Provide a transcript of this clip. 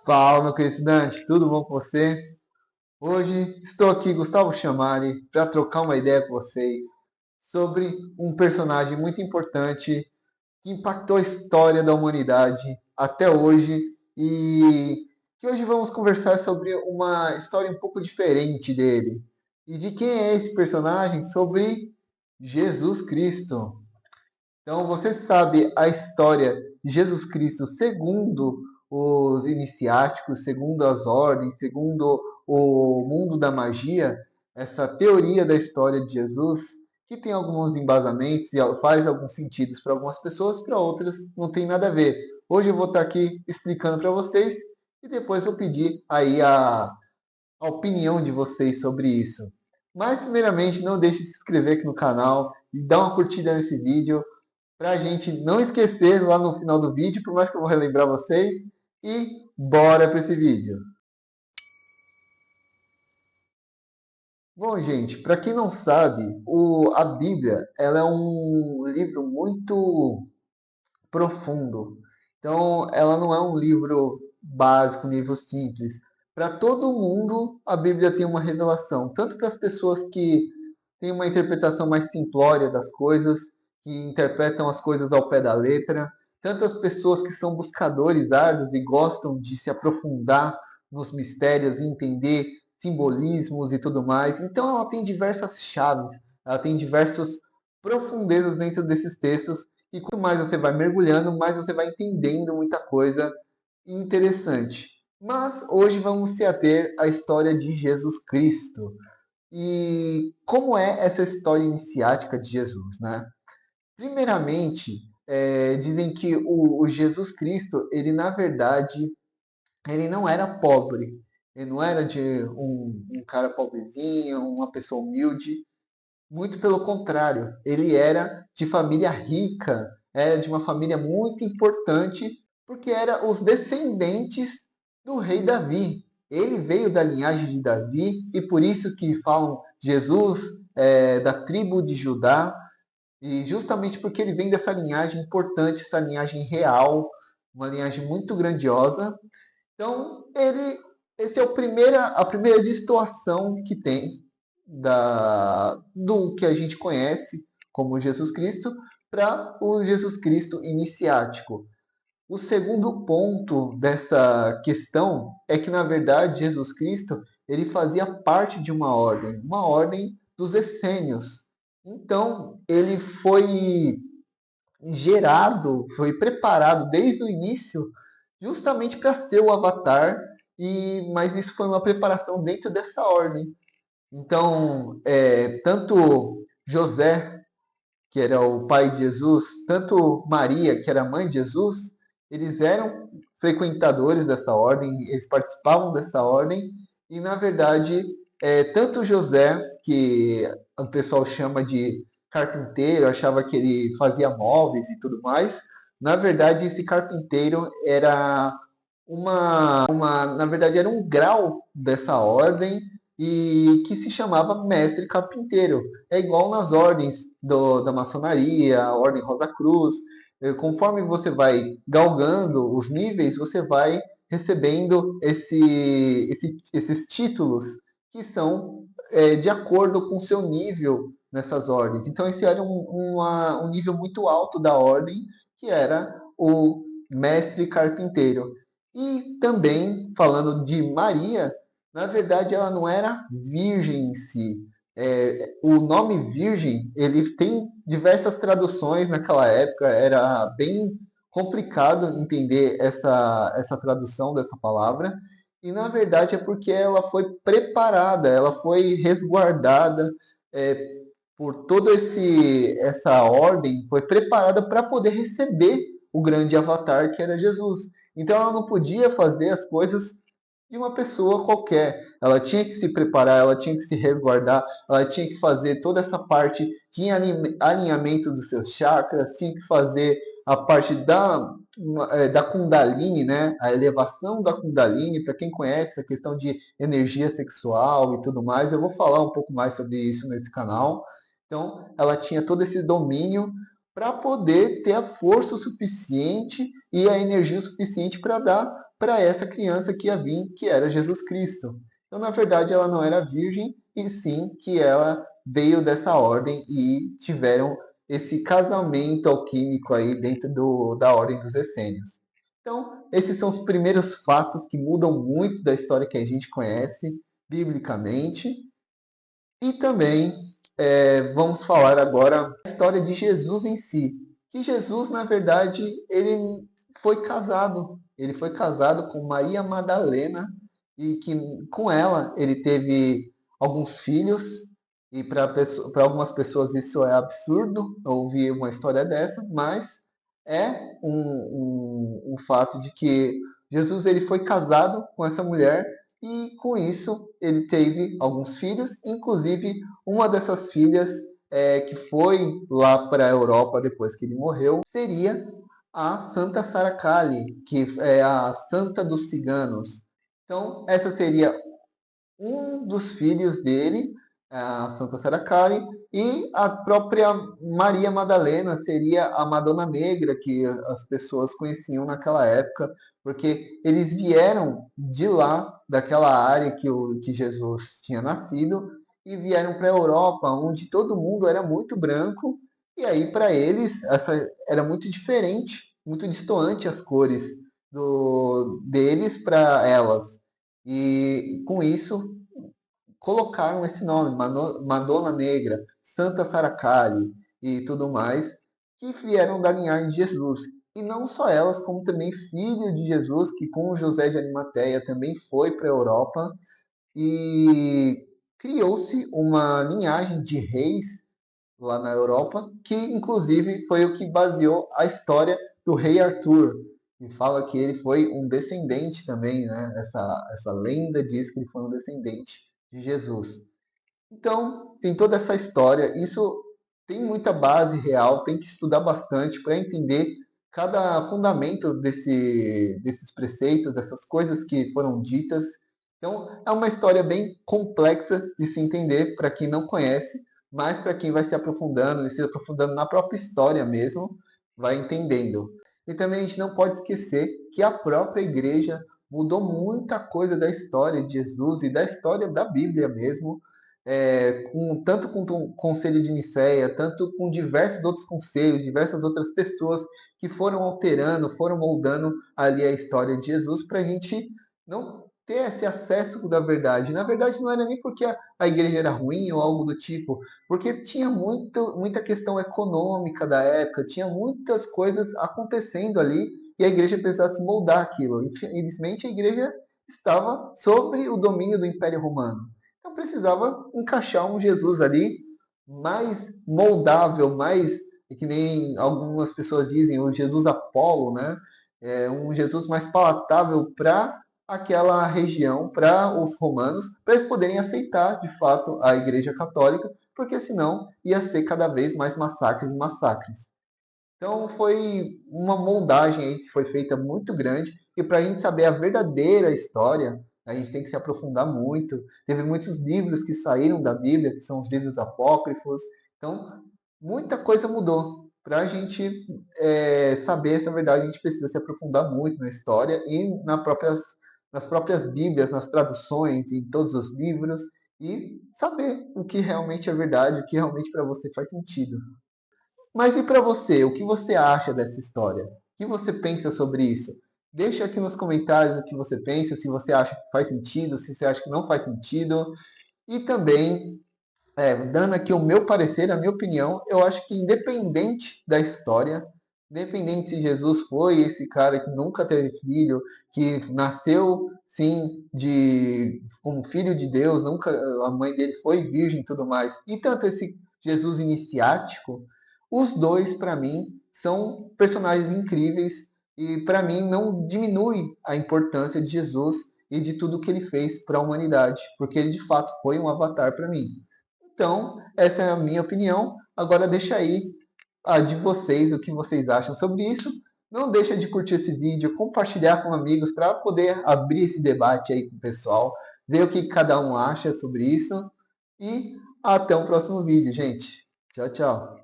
Fala, meu querido estudante, tudo bom com você? Hoje estou aqui, Gustavo Chamari, para trocar uma ideia com vocês sobre um personagem muito importante que impactou a história da humanidade até hoje e que hoje vamos conversar sobre uma história um pouco diferente dele. E de quem é esse personagem? Sobre Jesus Cristo. Então, você sabe a história de Jesus Cristo segundo os iniciáticos, segundo as ordens, segundo o mundo da magia, essa teoria da história de Jesus, que tem alguns embasamentos e faz alguns sentidos para algumas pessoas, para outras não tem nada a ver. Hoje eu vou estar aqui explicando para vocês e depois vou pedir aí a opinião de vocês sobre isso. Mas, primeiramente, não deixe de se inscrever aqui no canal e dar uma curtida nesse vídeo para a gente não esquecer lá no final do vídeo, por mais que eu vou relembrar vocês. E bora para esse vídeo. Bom, gente, para quem não sabe, a Bíblia ela é um livro muito profundo. Então, ela não é um livro básico, um livro simples. Para todo mundo, a Bíblia tem uma revelação, tanto para as pessoas que têm uma interpretação mais simplória das coisas, que interpretam as coisas ao pé da letra, tanto as pessoas que são buscadores árduos e gostam de se aprofundar nos mistérios e entender simbolismos e tudo mais. Então, ela tem diversas chaves, ela tem diversas profundezas dentro desses textos e quanto mais você vai mergulhando, mais você vai entendendo muita coisa interessante. Mas hoje vamos se ater à história de Jesus Cristo. E como é essa história iniciática de Jesus, né? Primeiramente, dizem que o Jesus Cristo, ele na verdade, ele não era pobre. Ele não era de um cara pobrezinho, uma pessoa humilde. Muito pelo contrário, ele era de família rica, era de uma família muito importante, porque era os descendentes do rei Davi. Ele veio da linhagem de Davi e por isso que falam Jesus da tribo de Judá, e justamente porque ele vem dessa linhagem importante, essa linhagem real, uma linhagem muito grandiosa. Então, esse é a primeira distorção que tem do que a gente conhece como Jesus Cristo para o Jesus Cristo iniciático. O segundo ponto dessa questão é que, na verdade, Jesus Cristo ele fazia parte de uma ordem dos essênios. Então, ele foi gerado, foi preparado desde o início justamente para ser o Avatar, mas isso foi uma preparação dentro dessa ordem. Então, tanto José, que era o pai de Jesus, tanto Maria, que era a mãe de Jesus, eles eram frequentadores dessa ordem, eles participavam dessa ordem, e na verdade, tanto José, que o pessoal chama de carpinteiro, achava que ele fazia móveis e tudo mais, na verdade, esse carpinteiro era na verdade, era um grau dessa ordem e que se chamava mestre carpinteiro. É igual nas ordens da maçonaria, a ordem Rosa Cruz. Conforme você vai galgando os níveis, você vai recebendo esses títulos que são de acordo com o seu nível nessas ordens. Então, esse era um nível muito alto da ordem, que era o mestre carpinteiro. E também, falando de Maria, na verdade ela não era virgem em si. O nome virgem, ele tem diversas traduções naquela época, era bem complicado entender essa tradução dessa palavra. E na verdade é porque ela foi preparada, ela foi resguardada por toda essa ordem, foi preparada para poder receber o grande avatar que era Jesus. Então ela não podia fazer as coisas de uma pessoa qualquer. Ela tinha que se preparar, ela tinha que se resguardar, ela tinha que fazer toda essa parte de alinhamento dos seus chakras, tinha que fazer a parte da Kundalini, né? A elevação da Kundalini, para quem conhece a questão de energia sexual e tudo mais, eu vou falar um pouco mais sobre isso nesse canal. Então, ela tinha todo esse domínio para poder ter a força o suficiente e a energia o suficiente para dar para essa criança que ia vir, que era Jesus Cristo. Então, na verdade, ela não era virgem, e sim que ela veio dessa ordem e tiveram esse casamento alquímico aí dentro da ordem dos essênios. Então, esses são os primeiros fatos que mudam muito da história que a gente conhece biblicamente. E também vamos falar agora da história de Jesus em si. Que Jesus, na verdade, ele foi casado. Ele foi casado com Maria Madalena e que com ela ele teve alguns filhos. E para algumas pessoas isso é absurdo ouvir uma história dessa, mas é um fato de que Jesus ele foi casado com essa mulher e com isso ele teve alguns filhos, inclusive uma dessas filhas que foi lá para a Europa depois que ele morreu, seria a Santa Saracali, que é a Santa dos Ciganos. Então, essa seria um dos filhos dele, a Santa Saracali, e a própria Maria Madalena seria a Madonna Negra, que as pessoas conheciam naquela época, porque eles vieram de lá, daquela área que Jesus tinha nascido, e vieram para a Europa, onde todo mundo era muito branco, e aí para eles essa era muito diferente, muito distoante as cores deles para elas. E com isso colocaram esse nome, Madonna Negra, Santa Saracali e tudo mais, que vieram da linhagem de Jesus. E não só elas, como também filho de Jesus, que com José de Arimateia também foi para a Europa e criou-se uma linhagem de reis lá na Europa, que inclusive foi o que baseou a história do rei Arthur, que fala que ele foi um descendente também, né? Essa lenda diz que ele foi um descendente de Jesus. Então, tem toda essa história. Isso tem muita base real, tem que estudar bastante para entender cada fundamento desses preceitos, dessas coisas que foram ditas. Então, é uma história bem complexa de se entender para quem não conhece, mas para quem vai se aprofundando e se aprofundando na própria história mesmo, vai entendendo. E também a gente não pode esquecer que a própria igreja mudou muita coisa da história de Jesus e da história da Bíblia mesmo, tanto com o Conselho de Nicéia, tanto com diversos outros conselhos, diversas outras pessoas que foram alterando, foram moldando ali a história de Jesus para a gente não ter esse acesso da verdade. Na verdade, não era nem porque a igreja era ruim ou algo do tipo, porque tinha muita questão econômica da época, tinha muitas coisas acontecendo ali e a igreja precisava se moldar aquilo. Infelizmente, a igreja estava sobre o domínio do Império Romano. Então precisava encaixar um Jesus ali mais moldável, mais, que nem algumas pessoas dizem, o Jesus Apolo, né? Um Jesus mais palatável para aquela região, para os romanos, para eles poderem aceitar de fato a Igreja Católica, porque senão ia ser cada vez mais massacres e massacres. Então foi uma moldagem aí que foi feita muito grande e para a gente saber a verdadeira história, a gente tem que se aprofundar muito. Teve muitos livros que saíram da Bíblia, que são os livros apócrifos. Então muita coisa mudou. Para a gente saber essa verdade, a gente precisa se aprofundar muito na história e nas próprias Bíblias, nas traduções, em todos os livros e saber o que realmente é verdade, o que realmente para você faz sentido. Mas e para você? O que você acha dessa história? O que você pensa sobre isso? Deixa aqui nos comentários o que você pensa, se você acha que faz sentido, se você acha que não faz sentido. E também, dando aqui o meu parecer, a minha opinião, eu acho que independente da história, independente se Jesus foi esse cara que nunca teve filho, que nasceu sim como filho de Deus, nunca a mãe dele foi virgem e tudo mais, e tanto esse Jesus iniciático, os dois para mim são personagens incríveis e para mim não diminui a importância de Jesus e de tudo que ele fez para a humanidade, porque ele de fato foi um avatar para mim. Então, essa é a minha opinião. Agora deixa aí a de vocês, o que vocês acham sobre isso. Não deixa de curtir esse vídeo, compartilhar com amigos para poder abrir esse debate aí com o pessoal, ver o que cada um acha sobre isso. E até o próximo vídeo, gente. Tchau, tchau.